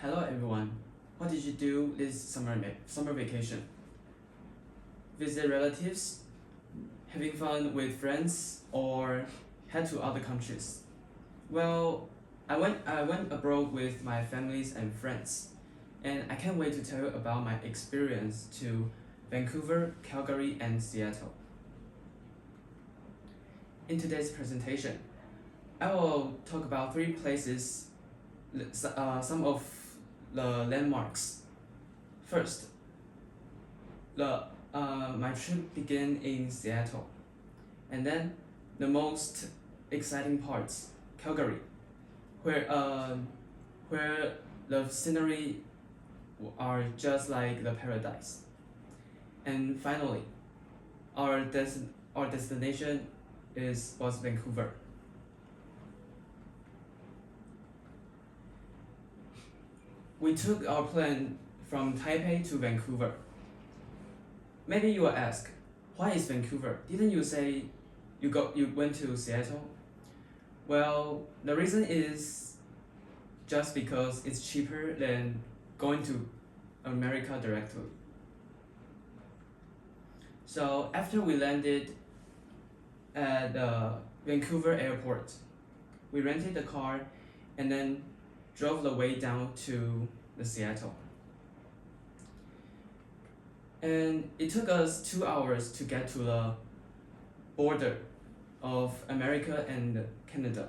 Hello everyone. What did you do this summer vacation? Visit relatives, having fun with friends, or head to other countries? Well, I went abroad with my families and friends, and I can't wait to tell you about my experience to Vancouver, Calgary, and Seattle. In today's presentation, I will talk about three places, some of the landmarks. First, my trip began in Seattle, and then the most exciting parts, Calgary, where the scenery are just like the paradise. And finally, our destination was Vancouver. We took our plane from Taipei to Vancouver. Maybe you will ask, why is Vancouver? Didn't you say you went to Seattle? Well, the reason is just because it's cheaper than going to America directly. So after we landed at Vancouver airport, we rented a car and then drove the way down to the Seattle. And it took us 2 hours to get to the border of America and Canada.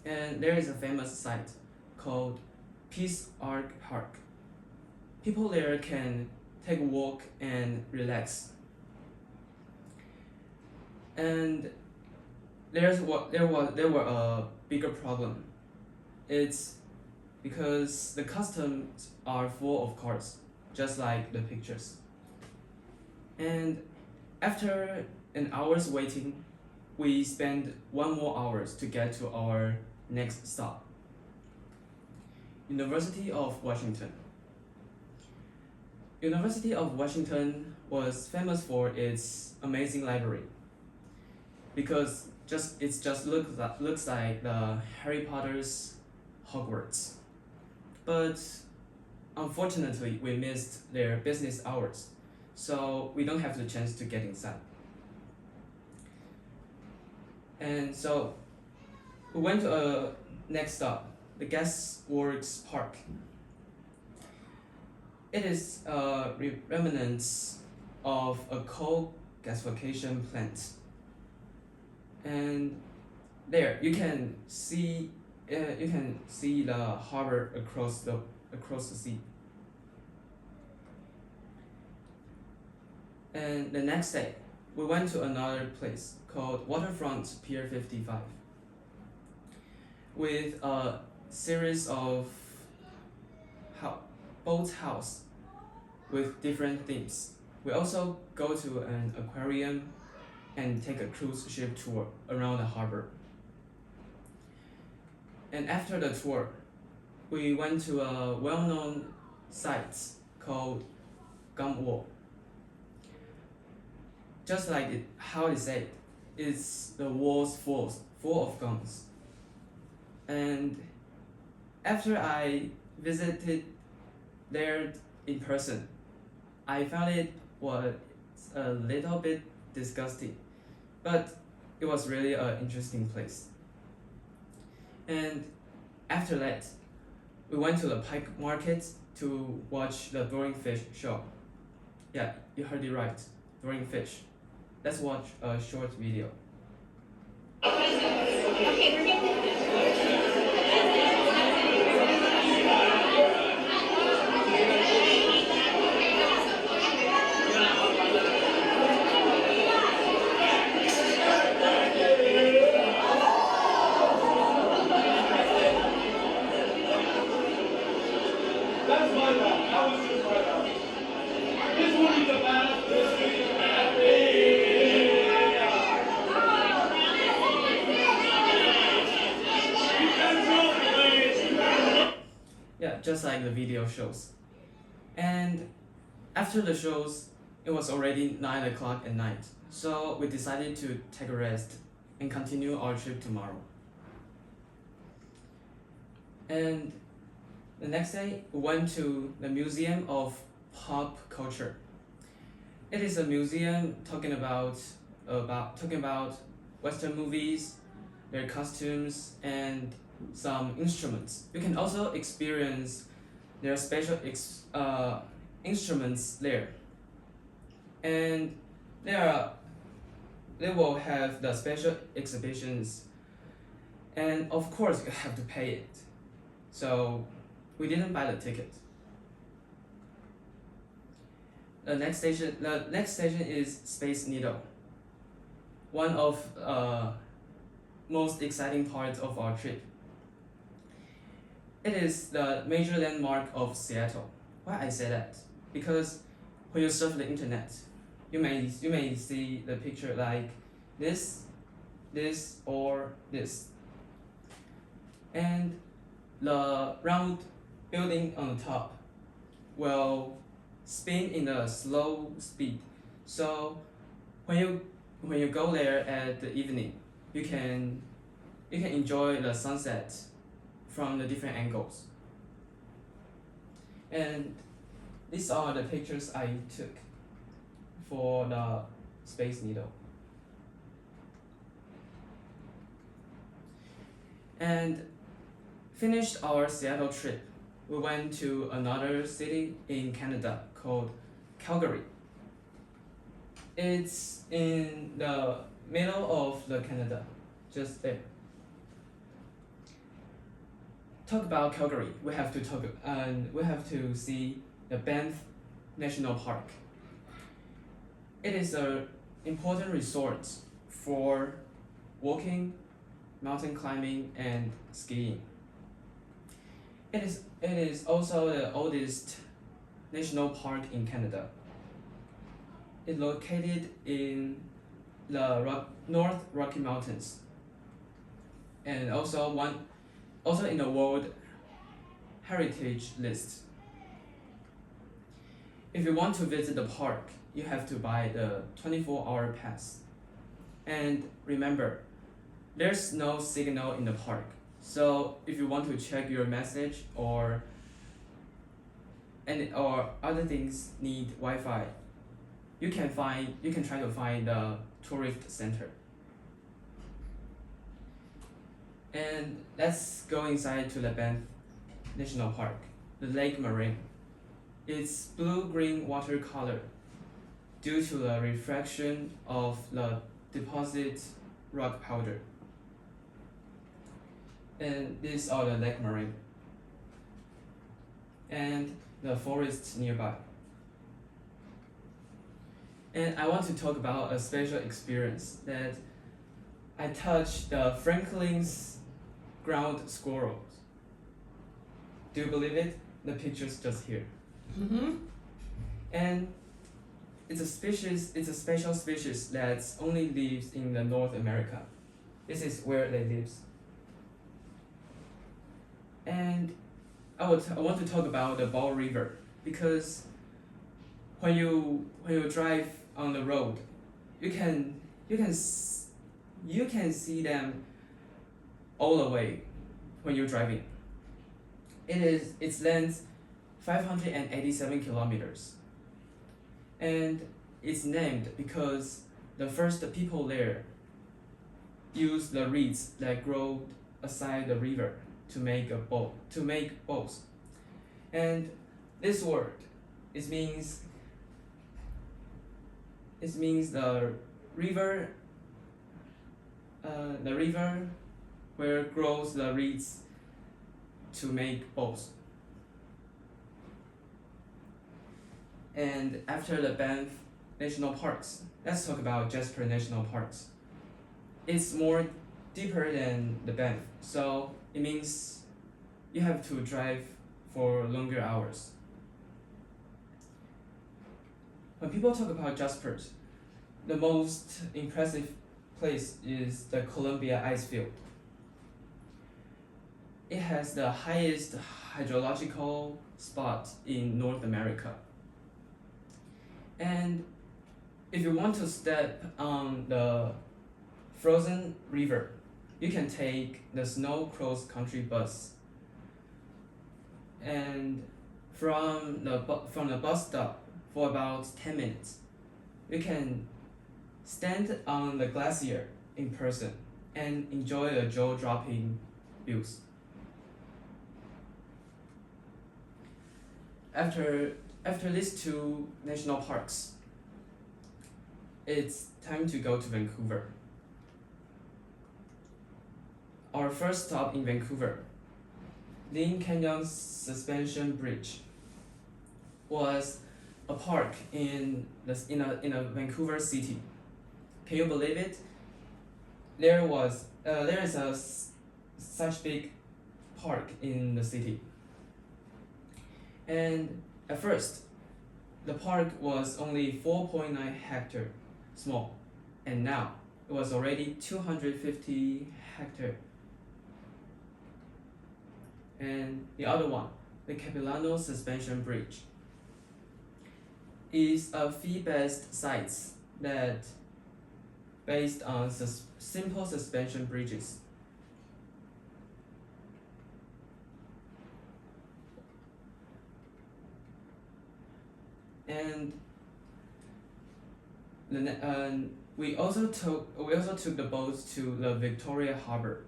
And there is a famous site called Peace Arch Park. People there can take a walk and relax. And there were a bigger problem. It's because the customs are full of cars, just like the pictures. And after an hour's waiting, we spent 1 more hours to get to our next stop, University of Washington. University of Washington was famous for its amazing library because it just looks like the Harry Potter's Hogwarts. But unfortunately, we missed their business hours, so we don't have the chance to get inside. And so we went to a next stop, the Gasworks Park. It is a remnants of a coal gasification plant. And there you can see the harbor across the sea. And the next day, we went to another place called Waterfront Pier 55 with a series of boat house with different themes. We also go to an aquarium and take a cruise ship tour around the harbor. And after the tour, we went to a well-known site called Gum Wall. Just like how they say it's the walls full of gums. And after I visited there in person, I found it was a little bit disgusting, but it was really an interesting place. And after that, we went to the Pike Market to watch the throwing fish show. Yeah, you heard it right, throwing fish. Let's watch a short video. That's my bad. That was just my bad. This one is the bad. This one is the bad. Yeah, just like the video shows. And after the shows, it was already 9 o'clock at night, so we decided to take a rest and continue our trip tomorrow. And The next day, we went to the Museum of Pop Culture. It is a museum talking about Western movies, their costumes, and some instruments. You can also experience their special instruments there, and they will have the special exhibitions, and of course you have to pay it. So we didn't buy the ticket. The next station is Space Needle. One of most exciting parts of our trip. It is the major landmark of Seattle. Why I say that? Because when you surf the internet, you may see the picture like this, or this, and the round building on the top will spin in a slow speed. So when you go there at the evening, you can enjoy the sunset from the different angles. And these are the pictures I took for the Space Needle. And finished our Seattle trip, we went to another city in Canada called Calgary. It's in the middle of the Canada, just there. Talk about Calgary, we have to see the Banff National Park. It is an important resort for walking, mountain climbing, and skiing. It is also the oldest national park in Canada. It's located in the North Rocky Mountains, and also in the World Heritage List. If you want to visit the park, you have to buy the 24-hour pass. And remember, there's no signal in the park. So if you want to check your message or other things need Wi-Fi, you can try to find the tourist center. And let's go inside to the Banff National Park, the Lake Marine. It's blue-green watercolor due to the refraction of the deposit rock powder. And these are the Lake Marine and the forests nearby. And I want to talk about a special experience that I touched the Franklin's ground squirrels. Do you believe it? The picture's just here. And it's a special species that only lives in the North America. This is where they live. And I want to talk about the Ball River, because when you drive on the road, you can see them all the way when you're driving. Its length 587 kilometers, and it's named because the first people there used the reeds that grow aside the river to make boats. And this word, it means the river where grows the reeds to make boats. And after the Banff National Parks, let's talk about Jasper National Parks. It's more deeper than the Banff, so it means you have to drive for longer hours. When people talk about Jaspers, the most impressive place is the Columbia Icefield. It has the highest hydrological spot in North America. And if you want to step on the frozen river, you can take the snow cross country bus. and from the bus stop for about 10 minutes, you can stand on the glacier in person and enjoy the jaw-dropping views. After these two national parks, it's time to go to Vancouver. Our first stop in Vancouver, Lynn Canyon Suspension Bridge, was a park in a Vancouver city. Can you believe it? There is such big park in the city. And at first, the park was only 4.9 hectare small, and now it was already 250 hectare. And the other one, the Capilano Suspension Bridge, is a fee-based site that based on simple suspension bridges. And we also took the boat to the Victoria Harbour.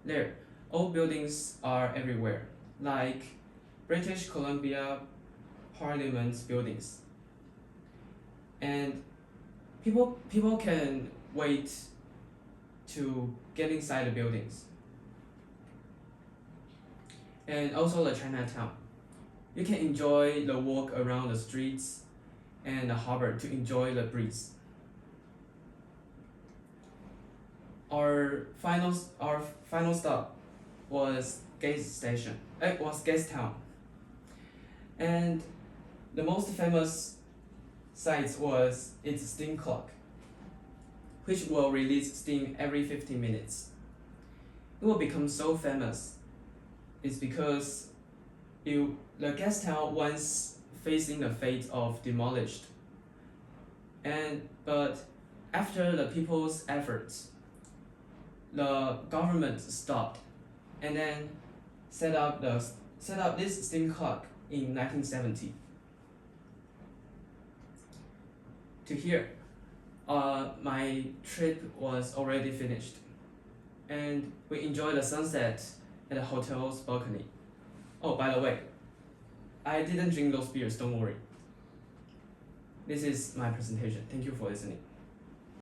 There, old buildings are everywhere, like British Columbia Parliament buildings. And people can wait to get inside the buildings. And also the Chinatown. You can enjoy the walk around the streets and the harbor to enjoy the breeze. Our final stop was Gastown, and the most famous site was its steam clock, which will release steam every 15 minutes. It will become so famous. It's because the Gastown once facing the fate of demolished, but after the people's efforts, the government stopped, and then set up this steam clock in 1970. To here, my trip was already finished, and we enjoyed the sunset at the hotel's balcony. Oh, by the way, I didn't drink those beers, don't worry. This is my presentation. Thank you for listening.